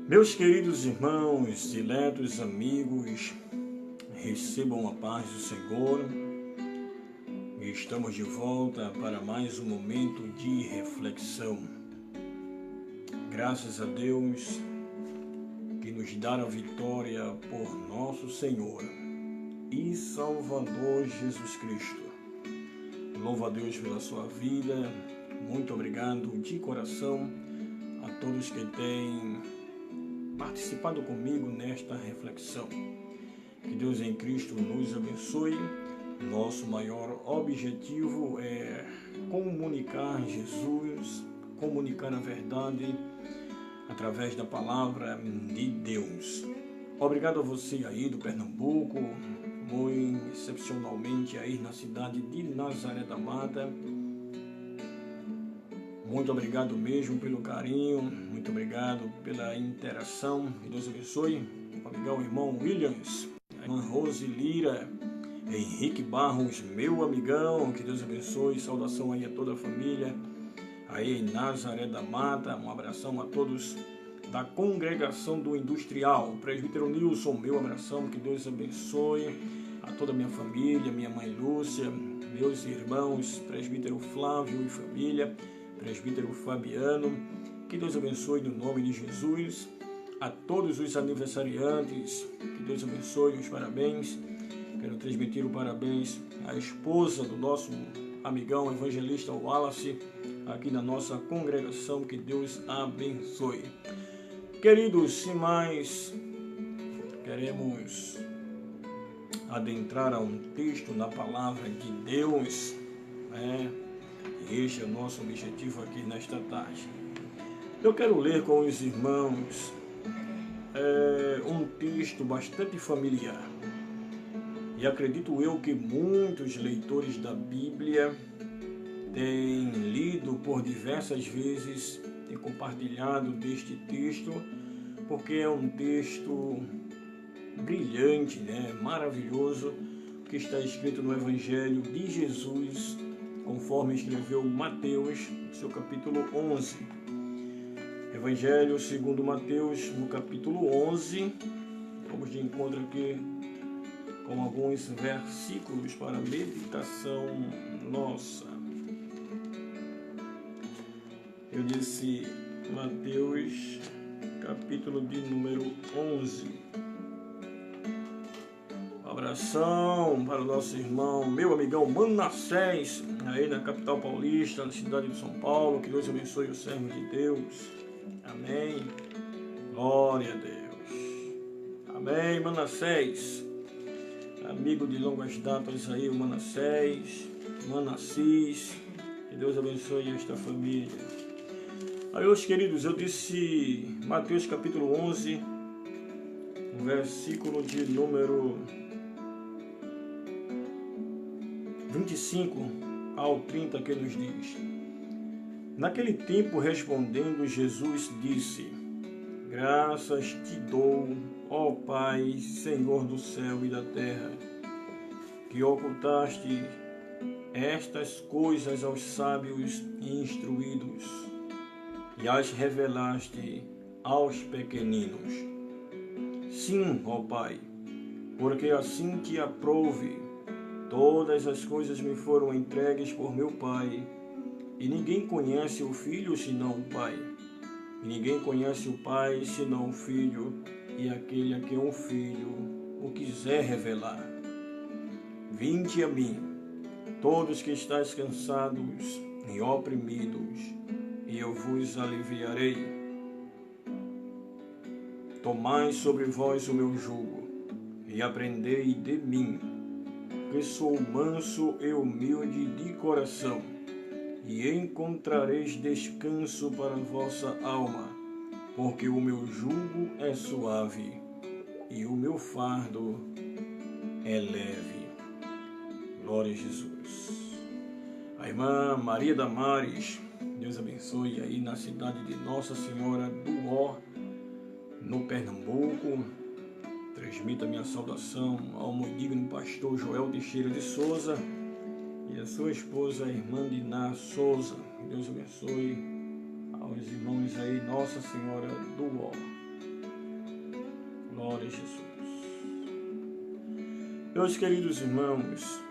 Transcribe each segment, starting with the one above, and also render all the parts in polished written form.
Meus queridos irmãos, diletos amigos, recebam a paz do Senhor. Estamos de volta para mais um momento de reflexão. Graças a Deus que nos dá a vitória por nosso Senhor e Salvador Jesus Cristo. Louvo a Deus pela sua vida. Muito obrigado de coração a todos que têm participado comigo nesta reflexão. Que Deus em Cristo nos abençoe. Nosso maior objetivo é comunicar Jesus, comunicar a verdade através da palavra de Deus. Obrigado a você aí do Pernambuco, muito excepcionalmente aí na cidade de Nazaré da Mata. Muito obrigado mesmo pelo carinho, muito obrigado pela interação. Que Deus abençoe. O amigão irmão Williams, a irmã Rose Lira, Henrique Barros, meu amigão, que Deus abençoe. Saudação aí a toda a família aí em Nazaré da Mata. Um abração a todos da congregação do Industrial. Presbítero Nilson, meu abração, que Deus abençoe a toda a minha família, minha mãe Lúcia, meus irmãos, presbítero Flávio e família, presbítero Fabiano, que Deus abençoe no nome de Jesus. A todos os aniversariantes, que Deus abençoe, os parabéns. Quero transmitir o parabéns à esposa do nosso amigão evangelista Wallace, aqui na nossa congregação. Que Deus abençoe. Queridos, sem mais, queremos adentrar a um texto na palavra de Deus, Este é o nosso objetivo aqui nesta tarde. Eu quero ler com os irmãos um texto bastante familiar. E acredito eu que muitos leitores da Bíblia têm lido por diversas vezes e compartilhado deste texto, porque é um texto brilhante, maravilhoso, que está escrito no Evangelho de Jesus, conforme escreveu Mateus, seu capítulo 11. Evangelho segundo Mateus, no capítulo 11, vamos de encontro aqui com alguns versículos para meditação nossa. Eu disse Mateus, capítulo de número 11. Abração para o nosso irmão, meu amigão Manassés, aí na capital paulista, na cidade de São Paulo. Que Deus abençoe o servo de Deus. Amém. Glória a Deus. Amém, Manassés. Amigo de longas datas aí, o Manassés, Manassés. Que Deus abençoe esta família. Aí, meus queridos, eu disse Mateus capítulo 11, versículo de número 25 ao 30, que nos diz: Naquele tempo, respondendo, Jesus disse: Graças te dou, ó Pai, Senhor do céu e da terra, que ocultaste estas coisas aos sábios e instruídos e as revelaste aos pequeninos. Sim, ó Pai, porque assim te aprouve. Todas as coisas me foram entregues por meu Pai, e ninguém conhece o Filho senão o Pai, e ninguém conhece o Pai senão o Filho, e aquele a quem o Filho o quiser revelar. Vinde a mim, todos que estáis cansados e oprimidos, e eu vos aliviarei. Tomai sobre vós o meu jugo, e aprendei de mim, que sou manso e humilde de coração, e encontrareis descanso para a vossa alma, porque o meu jugo é suave, e o meu fardo é leve. Glória a Jesus. A irmã Maria Damares, Deus abençoe aí na cidade de Nossa Senhora do Ó, no Pernambuco. Transmita minha saudação ao muito digno pastor Joel Teixeira de Souza e a sua esposa, a irmã Diná Souza. Deus abençoe aos irmãos aí, Nossa Senhora do Ó. Glória a Jesus. Meus queridos irmãos,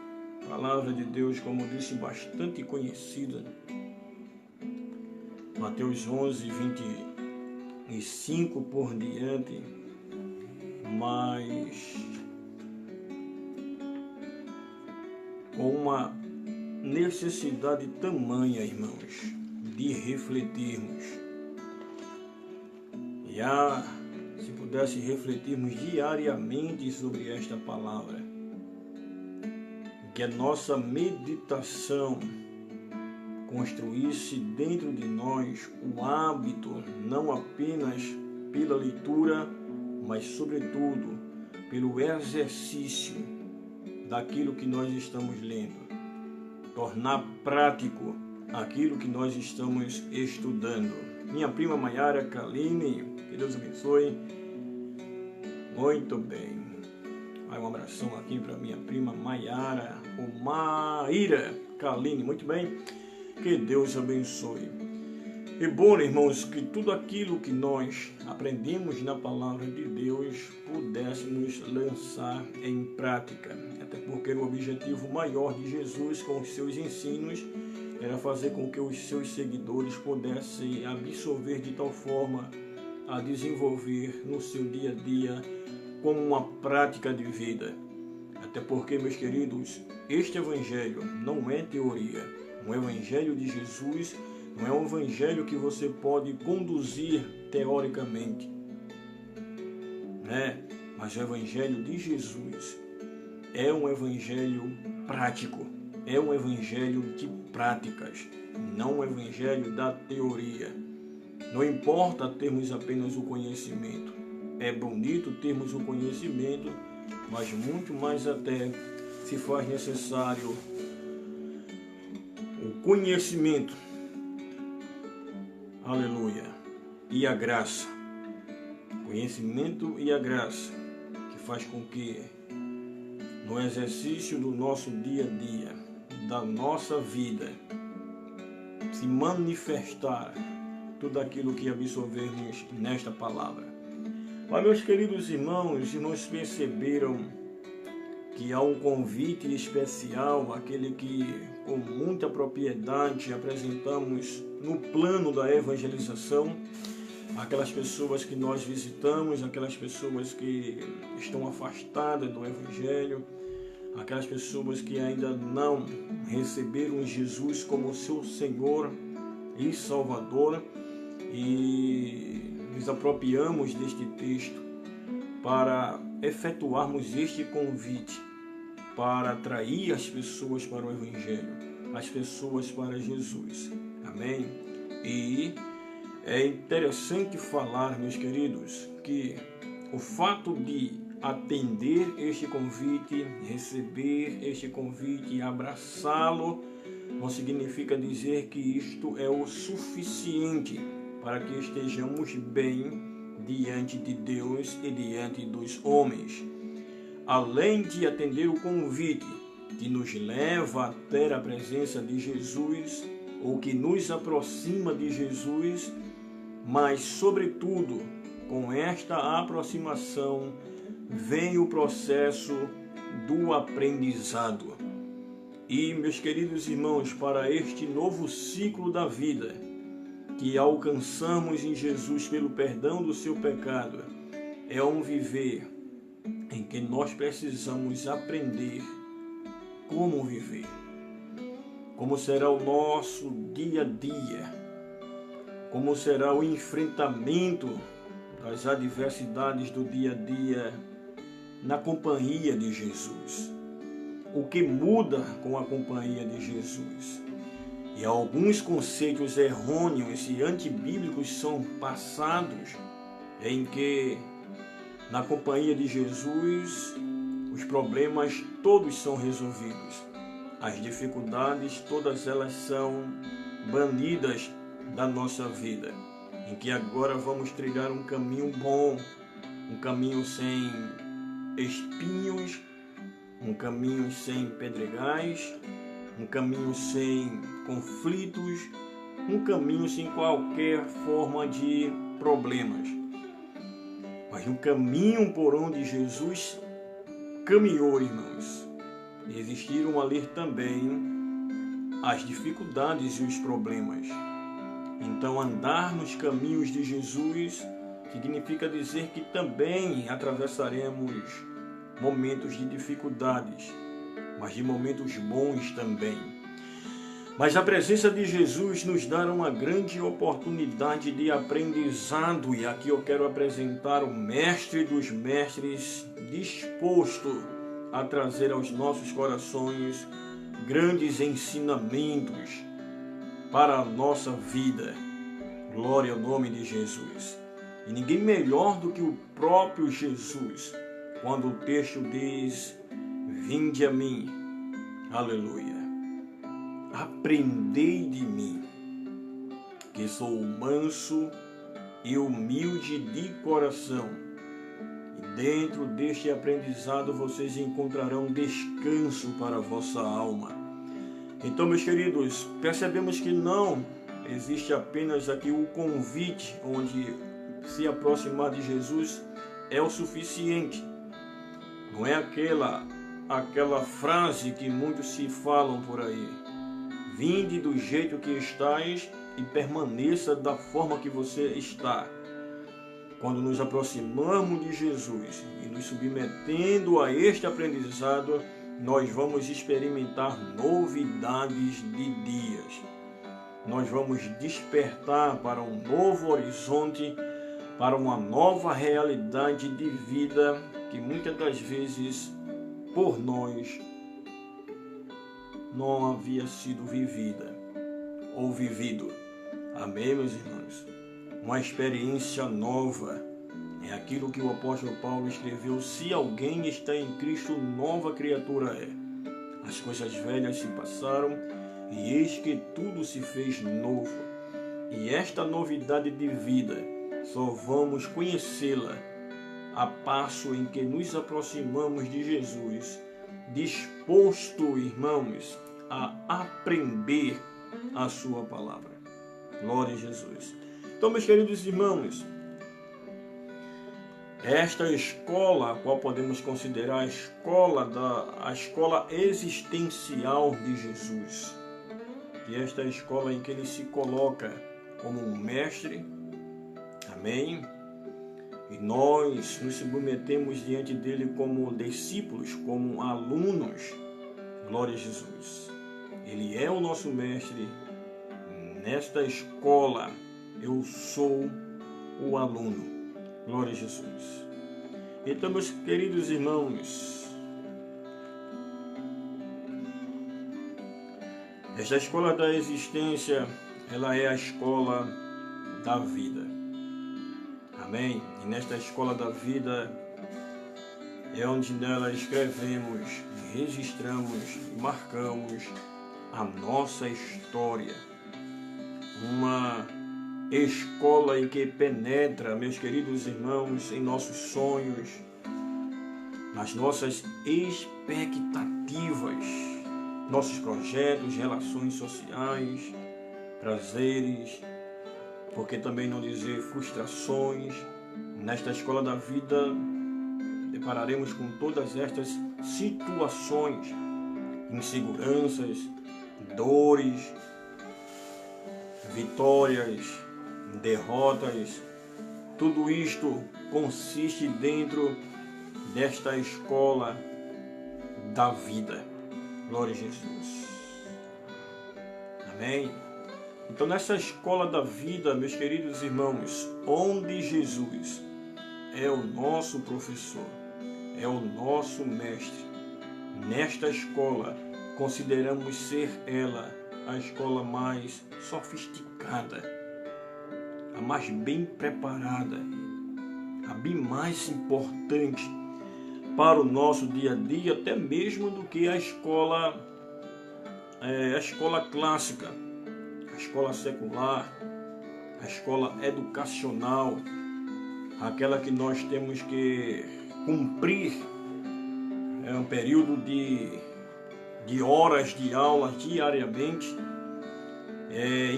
palavra de Deus, como disse, bastante conhecida. Mateus 11, 25 por diante, mas com uma necessidade tamanha, irmãos, de refletirmos. Se pudesse refletirmos diariamente sobre esta palavra, que a nossa meditação construísse dentro de nós o hábito, não apenas pela leitura, mas sobretudo pelo exercício daquilo que nós estamos lendo. Tornar prático aquilo que nós estamos estudando. Minha prima Maiara Kaline, que Deus abençoe. Muito bem. Um abração aqui para minha prima Maiara, ou Maíra Kaline. Muito bem. Que Deus abençoe. E bom, irmãos, que tudo aquilo que nós aprendemos na palavra de Deus pudéssemos lançar em prática. Até porque o objetivo maior de Jesus com os seus ensinos era fazer com que os seus seguidores pudessem absorver de tal forma a desenvolver no seu dia a dia como uma prática de vida. Até porque, meus queridos, este evangelho não é teoria. O evangelho de Jesus não é um evangelho que você pode conduzir teoricamente, né? Mas o evangelho de Jesus é um evangelho prático, é um evangelho de práticas, não um evangelho da teoria. Não importa termos apenas o conhecimento, é bonito termos o conhecimento, mas muito mais até se faz necessário o conhecimento, aleluia, e a graça. Conhecimento e a graça, que faz com que no exercício do nosso dia a dia, da nossa vida, se manifestar tudo aquilo que absorvermos nesta palavra. Mas, meus queridos irmãos, os irmãos perceberam que há um convite especial, aquele que com muita propriedade apresentamos no plano da evangelização, aquelas pessoas que nós visitamos, aquelas pessoas que estão afastadas do evangelho, aquelas pessoas que ainda não receberam Jesus como seu Senhor e Salvador, e nos apropriamos deste texto para efetuarmos este convite, para atrair as pessoas para o evangelho, as pessoas para Jesus. Amém? E é interessante falar, meus queridos, que o fato de atender este convite, receber este convite e abraçá-lo, não significa dizer que isto é o suficiente para que estejamos bem diante de Deus e diante dos homens. Além de atender o convite que nos leva até a presença de Jesus, ou que nos aproxima de Jesus, mas, sobretudo, com esta aproximação, vem o processo do aprendizado. E, meus queridos irmãos, para este novo ciclo da vida, que alcançamos em Jesus pelo perdão do seu pecado, é um viver em que nós precisamos aprender como viver. Como será o nosso dia a dia, como será o enfrentamento das adversidades do dia a dia na companhia de Jesus. O que muda com a companhia de Jesus? E alguns conceitos errôneos e antibíblicos são passados em que na companhia de Jesus os problemas todos são resolvidos. As dificuldades, todas elas são banidas da nossa vida, em que agora vamos trilhar um caminho bom, um caminho sem espinhos, um caminho sem pedregais, um caminho sem conflitos, um caminho sem qualquer forma de problemas. Mas no caminho por onde Jesus caminhou, irmãos, existiram ali também as dificuldades e os problemas. Então, andar nos caminhos de Jesus significa dizer que também atravessaremos momentos de dificuldades, mas de momentos bons também. Mas a presença de Jesus nos dá uma grande oportunidade de aprendizado, e aqui eu quero apresentar o Mestre dos Mestres, disposto a trazer aos nossos corações grandes ensinamentos para a nossa vida. Glória ao nome de Jesus. E ninguém melhor do que o próprio Jesus, quando o texto diz: vinde a mim, aleluia, aprendei de mim, que sou manso e humilde de coração, e dentro deste aprendizado vocês encontrarão descanso para a vossa alma. Então, meus queridos, percebemos que não existe apenas aqui o convite, onde se aproximar de Jesus é o suficiente. Não é aquela frase que muitos se falam por aí: vinde do jeito que estáis e permaneça da forma que você está. Quando nos aproximamos de Jesus e nos submetendo a este aprendizado, nós vamos experimentar novidades de dias. Nós vamos despertar para um novo horizonte, para uma nova realidade de vida que muitas das vezes por nós não havia sido vivida ou vivido. Amém, meus irmãos? Uma experiência nova. É aquilo que o apóstolo Paulo escreveu: se alguém está em Cristo, nova criatura é. As coisas velhas se passaram e eis que tudo se fez novo. E esta novidade de vida só vamos conhecê-la a passo em que nos aproximamos de Jesus, disposto, irmãos, a aprender a sua palavra. Glória a Jesus. Então, meus queridos irmãos, esta escola, a qual podemos considerar a escola existencial de Jesus, que esta escola em que ele se coloca como um mestre, amém? E nós nos submetemos diante dele como discípulos, como alunos. Glória a Jesus. Ele é o nosso mestre. Nesta escola, eu sou o aluno. Glória a Jesus. Então, meus queridos irmãos, esta escola da existência, ela é a escola da vida. Amém? E nesta escola da vida é onde nela escrevemos, registramos e marcamos a nossa história. Uma escola em que penetra, meus queridos irmãos, em nossos sonhos, nas nossas expectativas, nossos projetos, relações sociais, prazeres, porque também não dizer frustrações. Nesta escola da vida depararemos com todas estas situações, inseguranças, dores, vitórias, derrotas. Tudo isto consiste dentro desta escola da vida. Glória a Jesus. Amém? Então, nessa escola da vida, meus queridos irmãos, onde Jesus é o nosso professor, é o nosso mestre, nesta escola consideramos ser ela a escola mais sofisticada, a mais bem preparada, a bem mais importante para o nosso dia a dia, até mesmo do que a escola clássica, a escola secular, a escola educacional, aquela que nós temos que cumprir um período de horas de aula diariamente,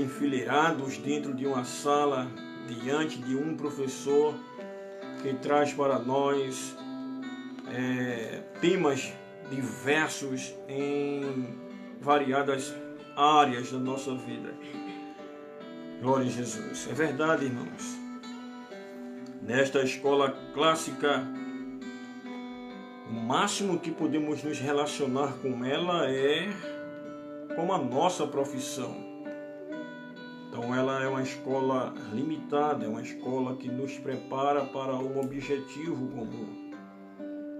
enfileirados dentro de uma sala, diante de um professor, que traz para nós temas diversos em variadas áreas da nossa vida. Glória a Jesus. É verdade, irmãos. Nesta escola clássica, o máximo que podemos nos relacionar com ela é com a nossa profissão. Então ela é uma escola limitada, é uma escola que nos prepara para um objetivo comum.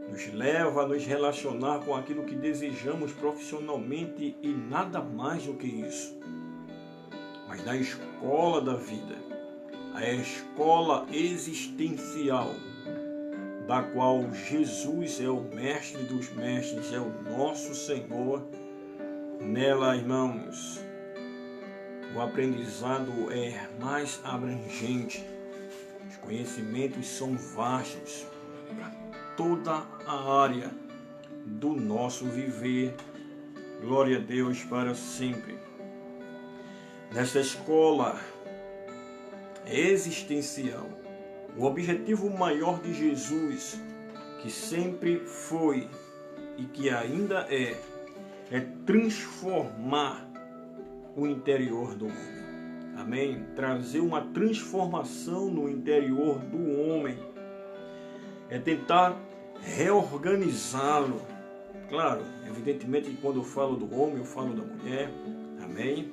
Nos leva a nos relacionar com aquilo que desejamos profissionalmente e nada mais do que isso. Mas na escola da vida, a escola existencial, da qual Jesus é o mestre dos mestres, é o nosso Senhor, nela, irmãos, o aprendizado é mais abrangente, os conhecimentos são vastos para toda a área do nosso viver. Glória a Deus para sempre. Nesta escola existencial, o objetivo maior de Jesus, que sempre foi e que ainda é transformar o interior do homem. Amém? Trazer uma transformação no interior do homem. É tentar reorganizá-lo. Claro, evidentemente que quando eu falo do homem, eu falo da mulher. Amém?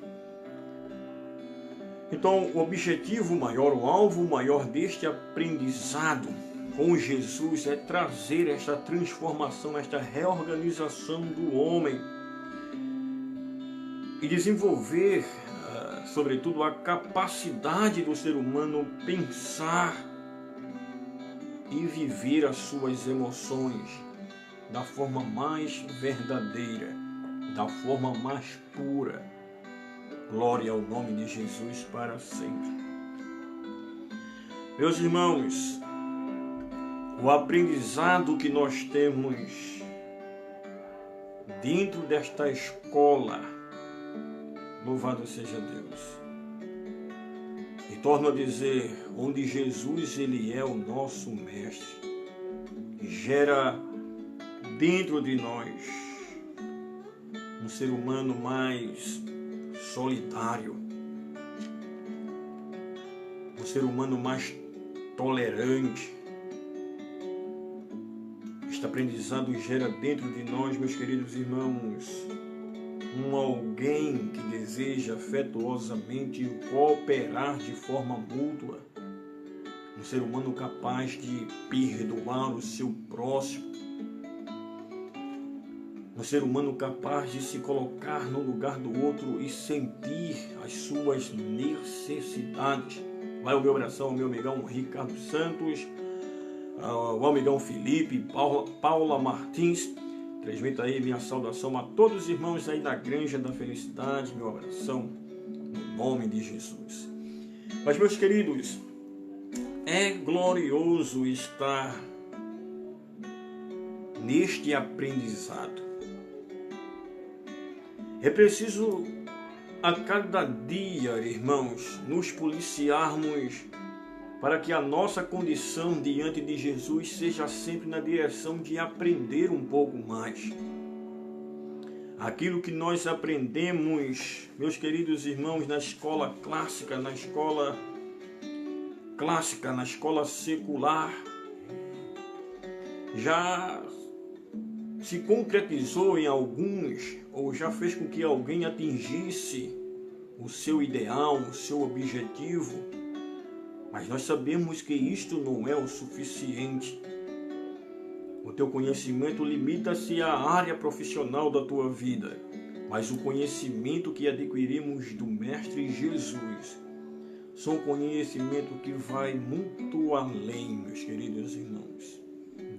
Então, o objetivo maior, o alvo maior deste aprendizado com Jesus é trazer esta transformação, esta reorganização do homem e desenvolver, sobretudo, a capacidade do ser humano pensar e viver as suas emoções da forma mais verdadeira, da forma mais pura. Glória ao nome de Jesus para sempre. Meus irmãos, o aprendizado que nós temos dentro desta escola, louvado seja Deus. E torno a dizer, onde Jesus ele é o nosso mestre, gera dentro de nós um ser humano mais solidário, um ser humano mais tolerante. Este aprendizado gera dentro de nós, meus queridos irmãos, um alguém que deseja afetuosamente cooperar de forma mútua, um ser humano capaz de perdoar o seu próximo, um ser humano capaz de se colocar no lugar do outro e sentir as suas necessidades. Vai o meu abração ao meu amigão Ricardo Santos, ao amigão Felipe, Paula Martins. Transmito aí minha saudação a todos os irmãos aí da Granja da Felicidade, meu abração no nome de Jesus. Mas, meus queridos, é glorioso estar neste aprendizado. É preciso a cada dia, irmãos, nos policiarmos para que a nossa condição diante de Jesus seja sempre na direção de aprender um pouco mais. Aquilo que nós aprendemos, meus queridos irmãos, na escola clássica, na escola secular, já se concretizou em alguns, ou já fez com que alguém atingisse o seu ideal, o seu objetivo. Mas nós sabemos que isto não é o suficiente. O teu conhecimento limita-se à área profissional da tua vida, mas o conhecimento que adquirimos do Mestre Jesus são conhecimento que vai muito além, meus queridos irmãos,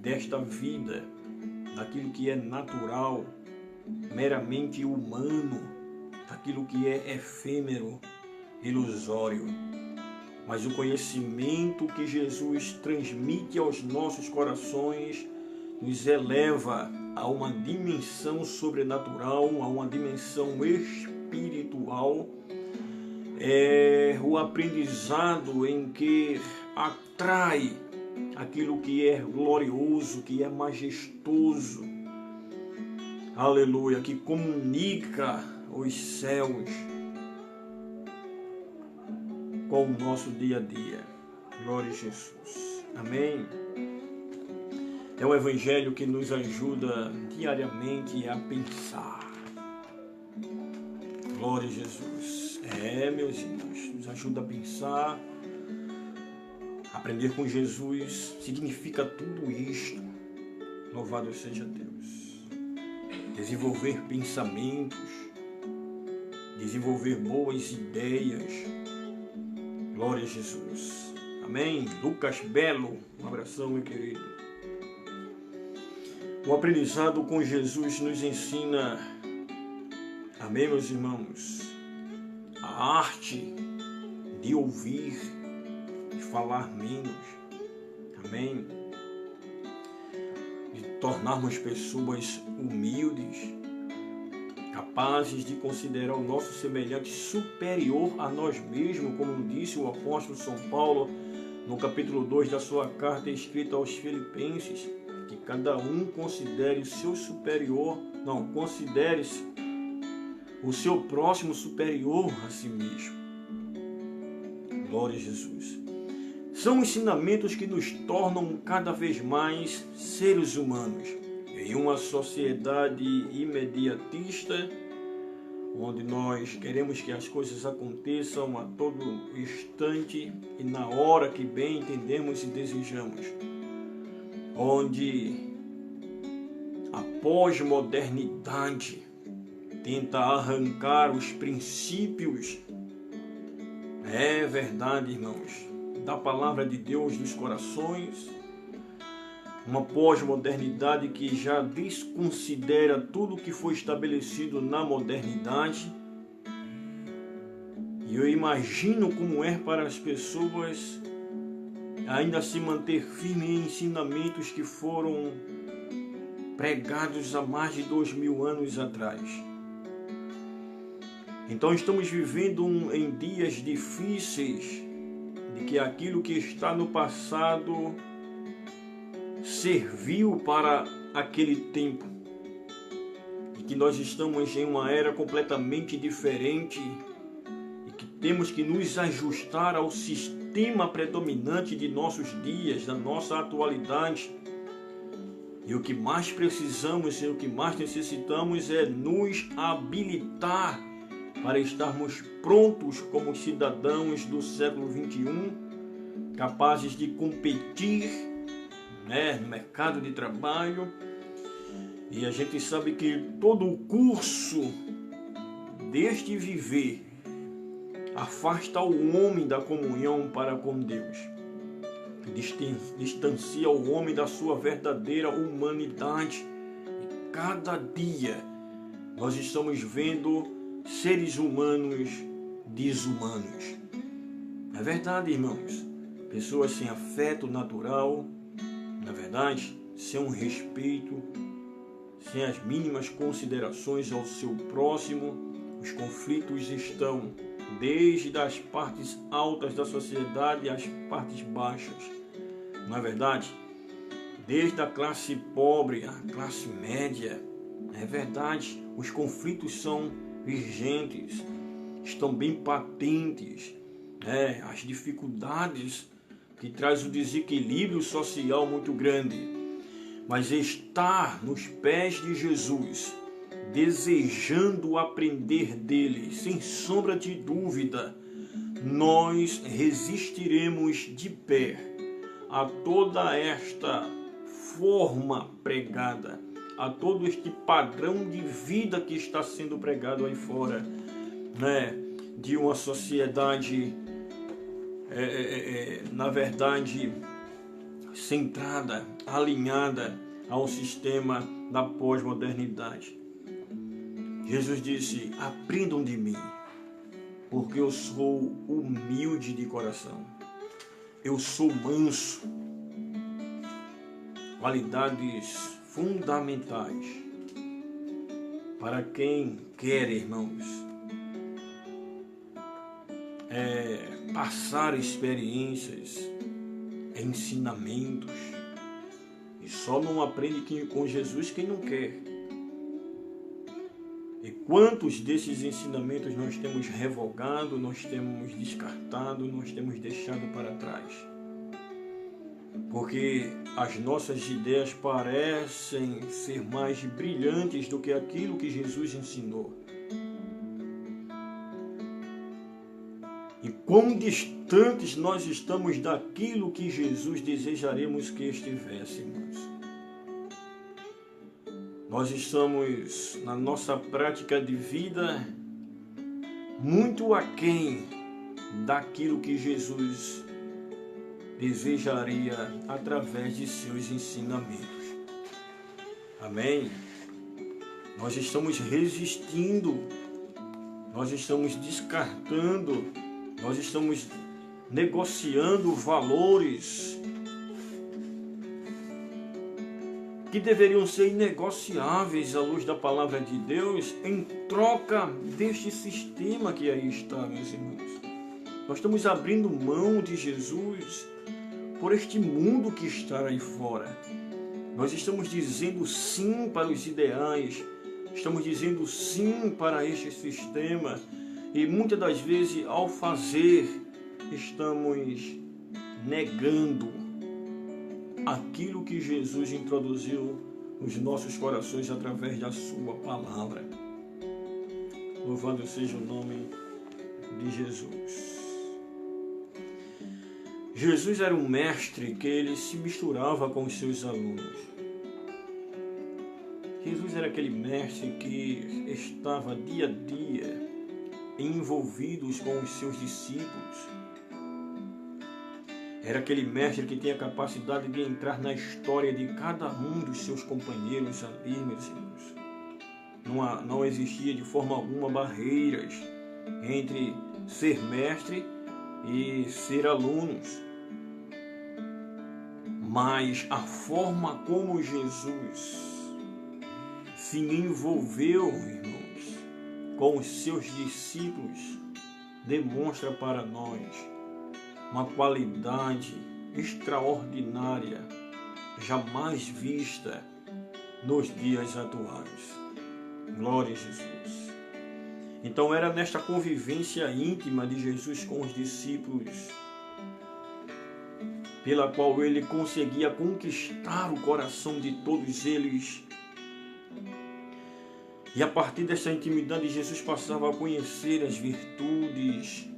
desta vida, daquilo que é natural, meramente humano, daquilo que é efêmero, ilusório. Mas o conhecimento que Jesus transmite aos nossos corações nos eleva a uma dimensão sobrenatural, a uma dimensão espiritual. É o aprendizado em que atrai aquilo que é glorioso, que é majestoso. Aleluia, que comunica os céus com o nosso dia a dia. Glória a Jesus. Amém. É o Evangelho que nos ajuda diariamente a pensar. Glória a Jesus. Meus irmãos, nos ajuda a pensar. Aprender com Jesus significa tudo isto. Louvado seja Deus. Desenvolver pensamentos, desenvolver boas ideias. Glória a Jesus. Amém? Lucas Belo, um abração, meu querido. O aprendizado com Jesus nos ensina, amém, meus irmãos, a arte de ouvir, de falar menos, amém? De tornarmos pessoas humildes, capazes de considerar o nosso semelhante superior a nós mesmos, como disse o apóstolo São Paulo no capítulo 2 da sua carta escrita aos Filipenses, que cada um considere o seu superior, considere-se o seu próximo superior a si mesmo. Glória a Jesus. São ensinamentos que nos tornam cada vez mais seres humanos em uma sociedade imediatista, onde nós queremos que as coisas aconteçam a todo instante e na hora que bem entendemos e desejamos. Onde a pós-modernidade tenta arrancar os princípios, é verdade, irmãos, da palavra de Deus dos corações, uma pós-modernidade que já desconsidera tudo que foi estabelecido na modernidade. E eu imagino como é para as pessoas ainda se manter firme em ensinamentos que foram pregados há mais de 2000 anos atrás. Então estamos vivendo em dias difíceis, de que aquilo que está no passado serviu para aquele tempo, e que nós estamos em uma era completamente diferente e que temos que nos ajustar ao sistema predominante de nossos dias, da nossa atualidade. E o que mais precisamos e o que mais necessitamos é nos habilitar para estarmos prontos como cidadãos do século XXI, capazes de competir, no mercado de trabalho. E a gente sabe que todo o curso deste viver afasta o homem da comunhão para com Deus, distancia o homem da sua verdadeira humanidade. E cada dia nós estamos vendo seres humanos desumanos. É verdade, irmãos, pessoas sem afeto natural, na verdade, sem um respeito, sem as mínimas considerações ao seu próximo. Os conflitos estão desde as partes altas da sociedade às partes baixas. Não é verdade? Desde a classe pobre à classe média. É verdade, os conflitos são vigentes, estão bem patentes. As dificuldades que traz o desequilíbrio social muito grande. Mas estar nos pés de Jesus, desejando aprender dele, sem sombra de dúvida, nós resistiremos de pé a toda esta forma pregada, a todo este padrão de vida que está sendo pregado aí fora, de uma sociedade, na verdade, centrada, alinhada ao sistema da pós-modernidade. Jesus disse: aprendam de mim, porque eu sou humilde de coração, eu sou manso. Qualidades fundamentais para quem quer, irmãos, passar experiências ensinamentos. E só não aprende com Jesus quem não quer. E quantos desses ensinamentos nós temos revogado, nós temos descartado, nós temos deixado para trás? Porque as nossas ideias parecem ser mais brilhantes do que aquilo que Jesus ensinou. E quão distantes nós estamos daquilo que Jesus desejaremos que estivéssemos. Nós estamos, na nossa prática de vida, muito aquém daquilo que Jesus desejaria através de seus ensinamentos. Amém? Nós estamos resistindo, nós estamos descartando, nós estamos negociando valores que deveriam ser inegociáveis à luz da palavra de Deus em troca deste sistema que aí está, meus irmãos. Nós estamos abrindo mão de Jesus por este mundo que está aí fora. Nós estamos dizendo sim para os ideais, estamos dizendo sim para este sistema e muitas das vezes ao fazer estamos negando aquilo que Jesus introduziu nos nossos corações através da sua palavra. Louvado seja o nome de Jesus. Jesus era um mestre que ele se misturava com os seus alunos. Jesus era aquele mestre que estava dia a dia envolvidos com os seus discípulos. Era aquele mestre que tinha a capacidade de entrar na história de cada um dos seus companheiros ali, meus irmãos. Não existia de forma alguma barreiras entre ser mestre e ser alunos. Mas a forma como Jesus se envolveu, irmãos, com os seus discípulos demonstra para nós uma qualidade extraordinária, jamais vista nos dias atuais. Glória a Jesus. Então era nesta convivência íntima de Jesus com os discípulos, pela qual ele conseguia conquistar o coração de todos eles. E a partir dessa intimidade, Jesus passava a conhecer as virtudes,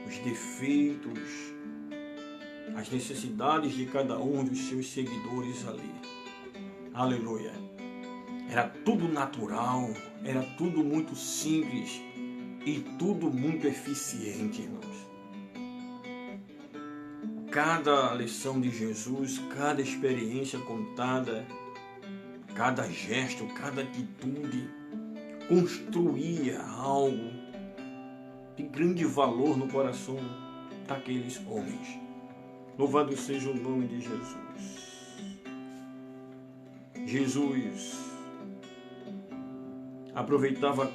os defeitos, as necessidades de cada um dos seus seguidores ali. Aleluia! Era tudo natural, era tudo muito simples e tudo muito eficiente, irmãos. Cada lição de Jesus, cada experiência contada, cada gesto, cada atitude construía algo de grande valor no coração daqueles homens. Louvado seja o nome de Jesus. Jesus aproveitava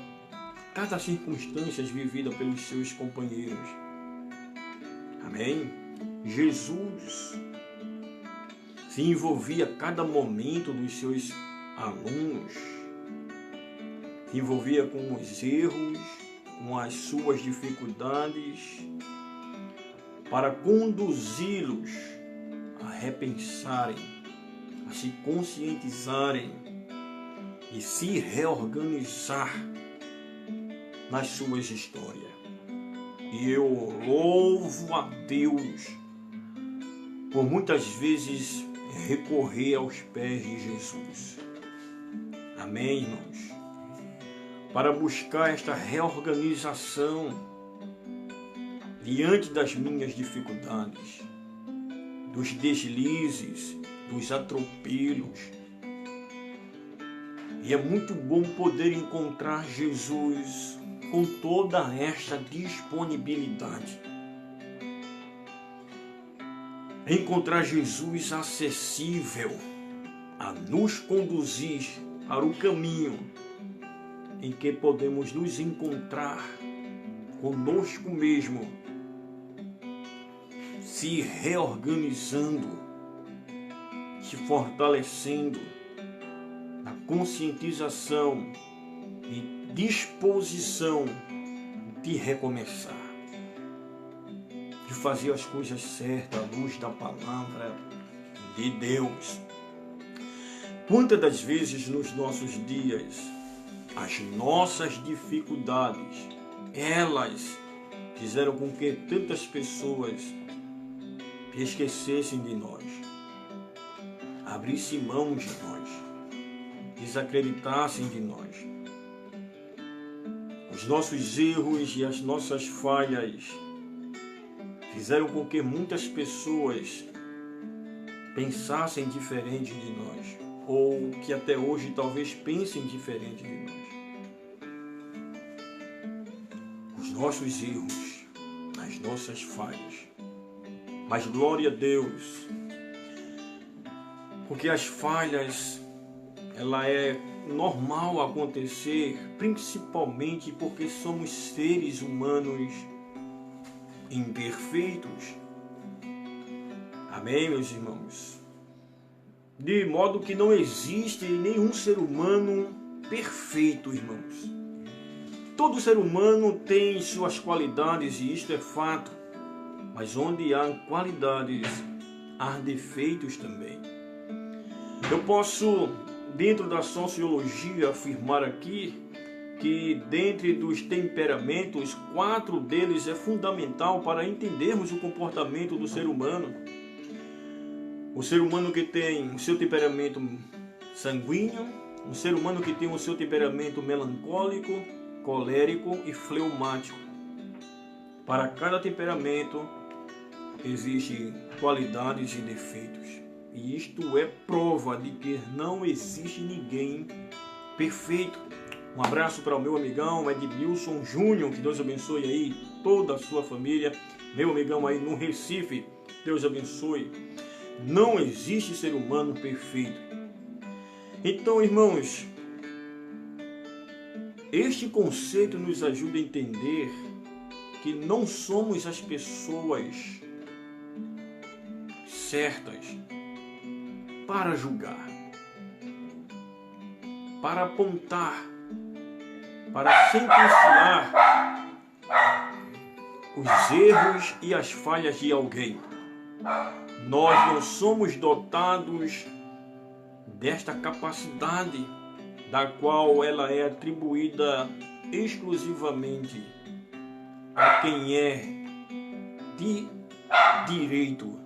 cada circunstância vivida pelos seus companheiros. Amém? Jesus se envolvia a cada momento dos seus alunos, se envolvia com os erros, com as suas dificuldades, para conduzi-los a repensarem, a se conscientizarem e se reorganizar nas suas histórias. E eu louvo a Deus por muitas vezes recorrer aos pés de Jesus. Amém, irmãos? Para buscar esta reorganização diante das minhas dificuldades, dos deslizes, dos atropelos. E é muito bom poder encontrar Jesus com toda esta disponibilidade. Encontrar Jesus acessível a nos conduzir para o caminho em que podemos nos encontrar conosco mesmo, se reorganizando, se fortalecendo na conscientização e disposição de recomeçar, de fazer as coisas certas à luz da palavra de Deus. Quantas das vezes nos nossos dias as nossas dificuldades, elas fizeram com que tantas pessoas esquecessem de nós, abrissem mão de nós, desacreditassem de nós. Os nossos erros e as nossas falhas fizeram com que muitas pessoas pensassem diferente de nós, ou que até hoje talvez pensem diferente de nós. Os nossos erros, as nossas falhas. Mas glória a Deus, porque as falhas, ela é normal acontecer, principalmente porque somos seres humanos imperfeitos. Amém, meus irmãos? De modo que não existe nenhum ser humano perfeito, irmãos. Todo ser humano tem suas qualidades e isto é fato, mas onde há qualidades, há defeitos também. Eu posso, dentro da sociologia, afirmar aqui que dentre dos temperamentos, 4 deles é fundamental para entendermos o comportamento do ser humano. O ser humano que tem o seu temperamento sanguíneo, um ser humano que tem o seu temperamento melancólico, colérico e fleumático. Para cada temperamento existem qualidades e defeitos. E isto é prova de que não existe ninguém perfeito. Um abraço para o meu amigão Edmilson Júnior, que Deus abençoe aí toda a sua família. Meu amigão aí no Recife, Deus abençoe. Não existe ser humano perfeito. Então, irmãos, este conceito nos ajuda a entender que não somos as pessoas certas para julgar, para apontar, para sentenciar os erros e as falhas de alguém. Nós não somos dotados desta capacidade, da qual ela é atribuída exclusivamente a quem é de direito,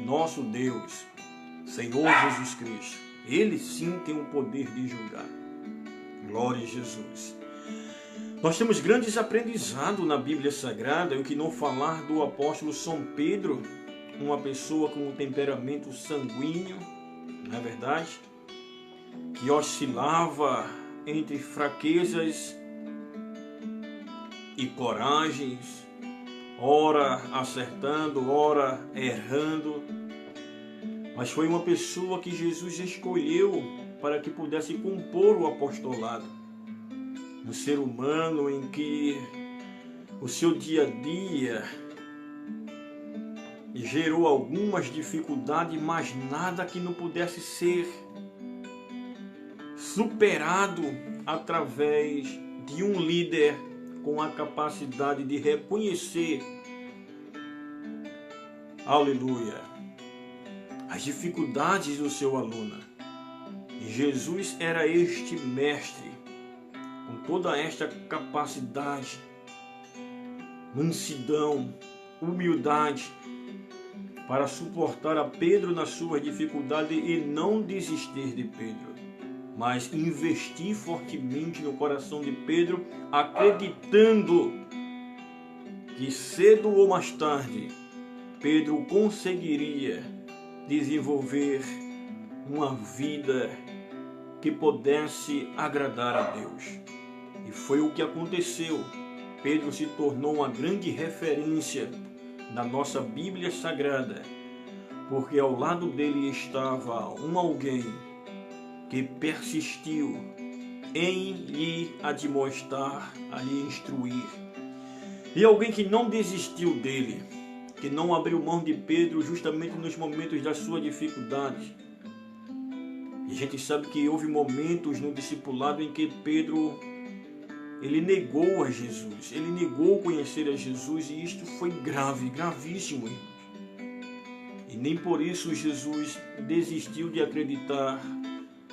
nosso Deus, Senhor Jesus Cristo. Ele sim tem o poder de julgar. Glória a Jesus. Nós temos grandes aprendizados na Bíblia Sagrada, e o que não falar do apóstolo São Pedro, uma pessoa com um temperamento sanguíneo, não é verdade? Que oscilava entre fraquezas e coragens, ora acertando, ora errando. Mas foi uma pessoa que Jesus escolheu para que pudesse compor o apostolado. Um ser humano em que o seu dia a dia gerou algumas dificuldades, mas nada que não pudesse ser superado através de um líder com a capacidade de reconhecer, aleluia, as dificuldades do seu aluno. E Jesus era este mestre, com toda esta capacidade, mansidão, humildade, para suportar a Pedro na sua dificuldade e não desistir de Pedro, mas investir fortemente no coração de Pedro, acreditando que cedo ou mais tarde Pedro conseguiria desenvolver uma vida que pudesse agradar a Deus. E foi o que aconteceu. Pedro se tornou uma grande referência na nossa Bíblia Sagrada, porque ao lado dele estava alguém que persistiu em lhe admoestar, a lhe instruir, e alguém que não desistiu dele, que não abriu mão de Pedro justamente nos momentos das suas dificuldades. E a gente sabe que houve momentos no discipulado em que Pedro, ele negou a Jesus, ele negou conhecer a Jesus, e isto foi grave, gravíssimo, irmãos. E nem por isso Jesus desistiu de acreditar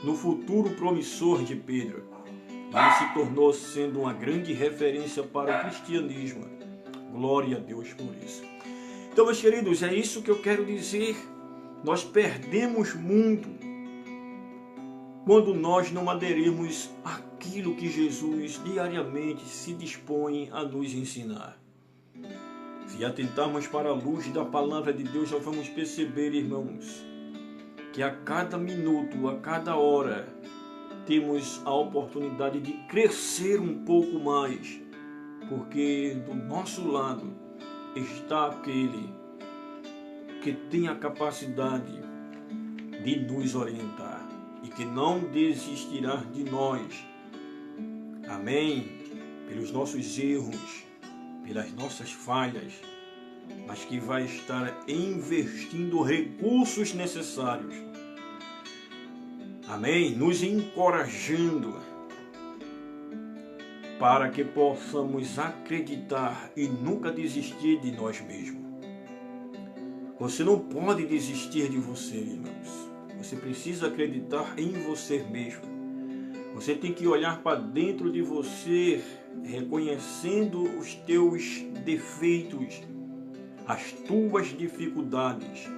no futuro promissor de Pedro. Ele se tornou sendo uma grande referência para o cristianismo. Glória a Deus por isso. Então, meus queridos, é isso que eu quero dizer. Nós perdemos muito quando nós não aderimos àquilo que Jesus diariamente se dispõe a nos ensinar. Se atentarmos para a luz da palavra de Deus, nós vamos perceber, irmãos, que a cada minuto, a cada hora, temos a oportunidade de crescer um pouco mais, porque do nosso lado está aquele que tem a capacidade de nos orientar e que não desistirá de nós. Amém? Pelos nossos erros, pelas nossas falhas, mas que vai estar investindo recursos necessários. Amém? Nos encorajando para que possamos acreditar e nunca desistir de nós mesmos. Você não pode desistir de você, irmãos. Você precisa acreditar em você mesmo. Você tem que olhar para dentro de você, reconhecendo os teus defeitos, as tuas dificuldades,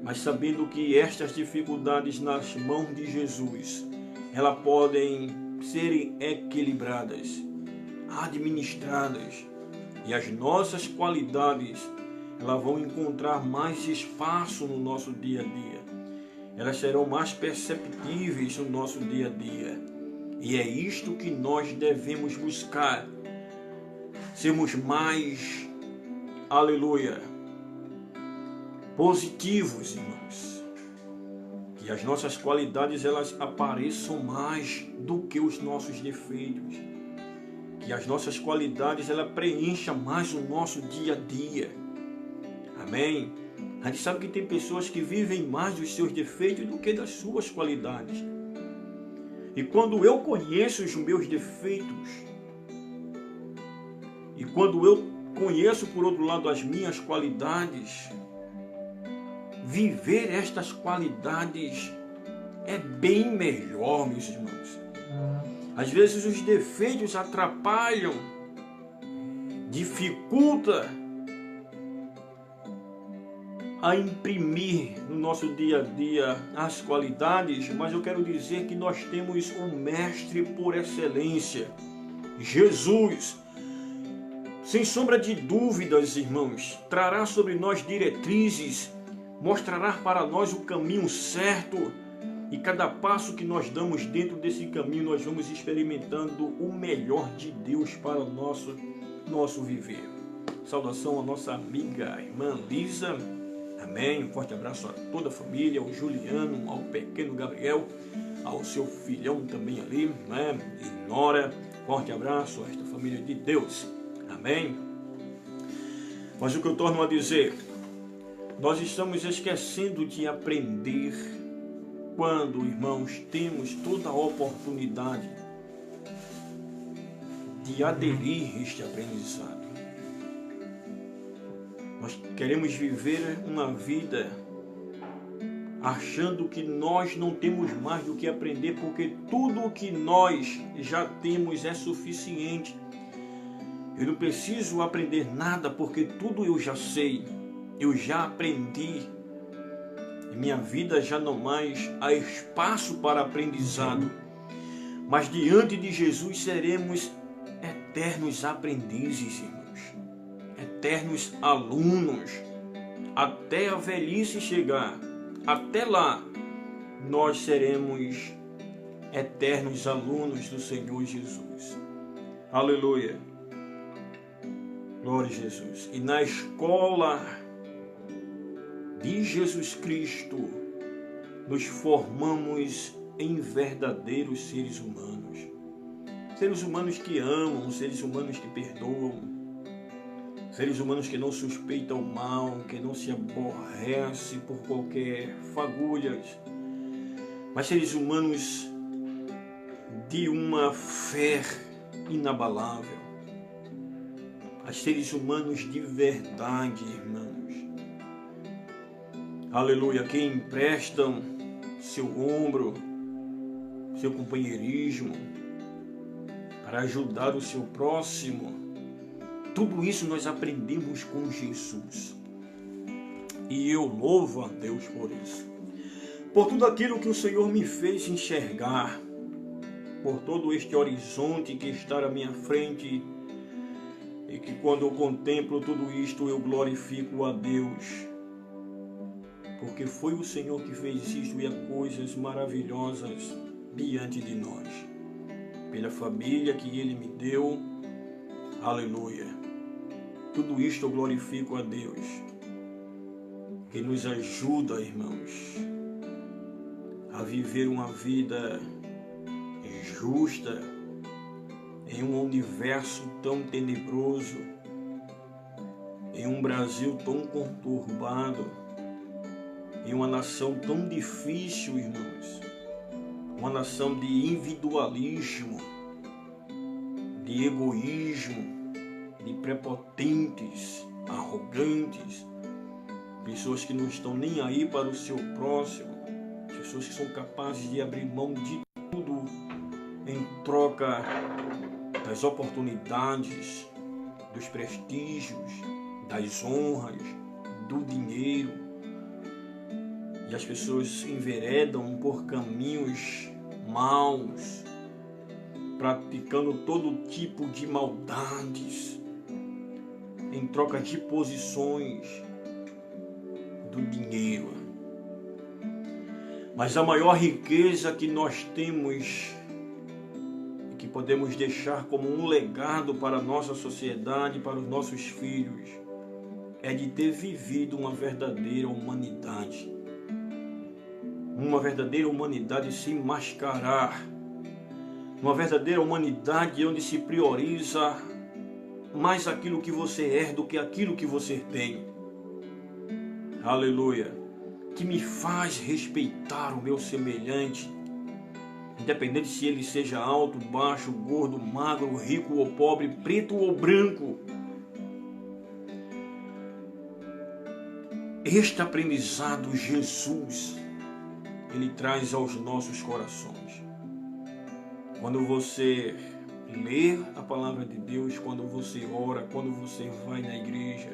mas sabendo que estas dificuldades nas mãos de Jesus, elas podem serem equilibradas, administradas, e as nossas qualidades, elas vão encontrar mais espaço no nosso dia a dia. Elas serão mais perceptíveis no nosso dia a dia. E é isto que nós devemos buscar. Sermos mais, aleluia, positivos, irmãos. Que as nossas qualidades, elas apareçam mais do que os nossos defeitos. Que as nossas qualidades, elas preencham mais o nosso dia a dia. Amém? A gente sabe que tem pessoas que vivem mais dos seus defeitos do que das suas qualidades. E quando eu conheço os meus defeitos, e quando eu conheço, por outro lado, as minhas qualidades, viver estas qualidades é bem melhor, meus irmãos. Às vezes os defeitos atrapalham, dificulta a imprimir no nosso dia a dia as qualidades, mas eu quero dizer que nós temos um mestre por excelência, Jesus. Sem sombra de dúvidas, irmãos, trará sobre nós diretrizes, mostrará para nós o caminho certo, e cada passo que nós damos dentro desse caminho, nós vamos experimentando o melhor de Deus para o nosso viver. Saudação à nossa amiga, irmã Lisa. Amém. Um forte abraço a toda a família, ao Juliano, ao pequeno Gabriel, ao seu filhão também ali, né? E Nora. Forte abraço a esta família de Deus. Amém. Mas o que eu torno a dizer, nós estamos esquecendo de aprender quando, irmãos, temos toda a oportunidade de aderir a este aprendizado. Nós queremos viver uma vida achando que nós não temos mais do que aprender, porque tudo o que nós já temos é suficiente. Eu não preciso aprender nada, porque tudo eu já sei, eu já aprendi. Em minha vida já não mais há espaço para aprendizado. Mas diante de Jesus seremos eternos aprendizes, irmãos. Eternos alunos, até a velhice chegar. Até lá, nós seremos eternos alunos do Senhor Jesus. Aleluia. Glória a Jesus. E na escola de Jesus Cristo, nos formamos em verdadeiros seres humanos. Seres humanos que amam, seres humanos que perdoam. Seres humanos que não suspeitam o mal, que não se aborrece por qualquer fagulhas, mas seres humanos de uma fé inabalável. As seres humanos de verdade, irmãos. Aleluia, que emprestam seu ombro, seu companheirismo, para ajudar o seu próximo. Tudo isso nós aprendemos com Jesus. E eu louvo a Deus por isso. Por tudo aquilo que o Senhor me fez enxergar, por todo este horizonte que está à minha frente, e que quando eu contemplo tudo isto eu glorifico a Deus, porque foi o Senhor que fez isto e há coisas maravilhosas diante de nós, pela família que Ele me deu, aleluia. Tudo isto eu glorifico a Deus, que nos ajuda, irmãos, a viver uma vida justa em um universo tão tenebroso, em um Brasil tão conturbado, em uma nação tão difícil, irmãos, uma nação de individualismo, de egoísmo, de prepotentes, arrogantes, pessoas que não estão nem aí para o seu próximo, pessoas que são capazes de abrir mão de tudo em troca das oportunidades, dos prestígios, das honras, do dinheiro. E as pessoas enveredam por caminhos maus, praticando todo tipo de maldades, em troca de posições, do dinheiro. Mas a maior riqueza que nós temos, que podemos deixar como um legado para a nossa sociedade, para os nossos filhos, é de ter vivido uma verdadeira humanidade. Uma verdadeira humanidade sem mascarar. Uma verdadeira humanidade onde se prioriza mais aquilo que você é do que aquilo que você tem. Aleluia. Que me faz respeitar o meu semelhante, independente se ele seja alto, baixo, gordo, magro, rico ou pobre, preto ou branco. Este aprendizado Jesus, ele traz aos nossos corações. Quando você lê a palavra de Deus, quando você ora, quando você vai na igreja,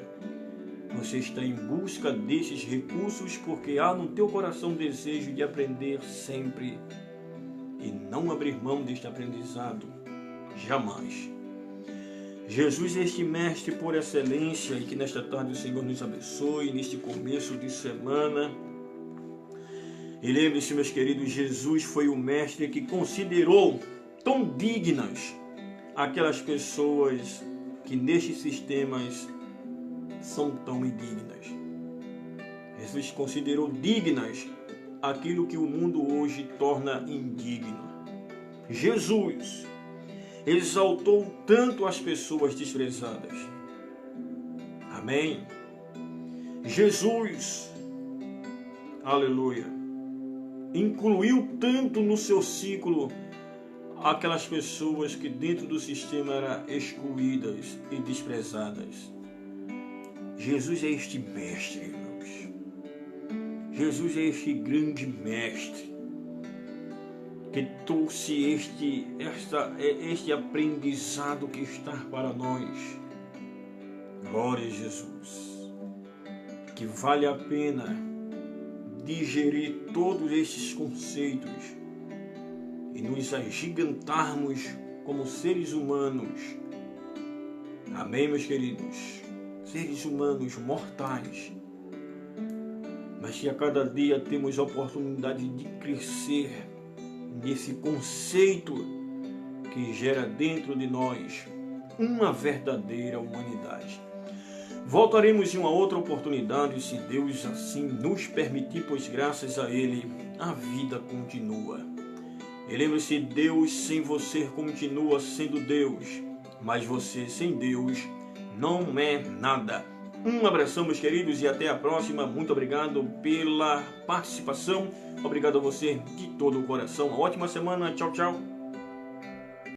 você está em busca desses recursos porque há no teu coração o desejo de aprender sempre e não abrir mão deste aprendizado jamais. Jesus é este mestre por excelência e que nesta tarde o Senhor nos abençoe neste começo de semana. E lembre-se, meus queridos, Jesus foi o mestre que considerou tão dignas aquelas pessoas que nestes sistemas são tão indignas. Jesus considerou dignas aquilo que o mundo hoje torna indigno. Jesus exaltou tanto as pessoas desprezadas. Amém? Jesus, aleluia, incluiu tanto no seu ciclo aquelas pessoas que dentro do sistema eram excluídas e desprezadas. Jesus é este mestre, irmãos. Jesus é este grande mestre que trouxe este aprendizado que está para nós. Glória a Jesus. Que vale a pena digerir todos estes conceitos e nos agigantarmos como seres humanos. Amém, meus queridos? Seres humanos mortais, mas que a cada dia temos a oportunidade de crescer nesse conceito que gera dentro de nós uma verdadeira humanidade. Voltaremos em uma outra oportunidade, se Deus assim nos permitir, pois graças a Ele a vida continua. E lembre-se, Deus sem você continua sendo Deus, mas você sem Deus não é nada. Um abração, meus queridos, e até a próxima. Muito obrigado pela participação. Obrigado a você de todo o coração. Uma ótima semana. Tchau, tchau.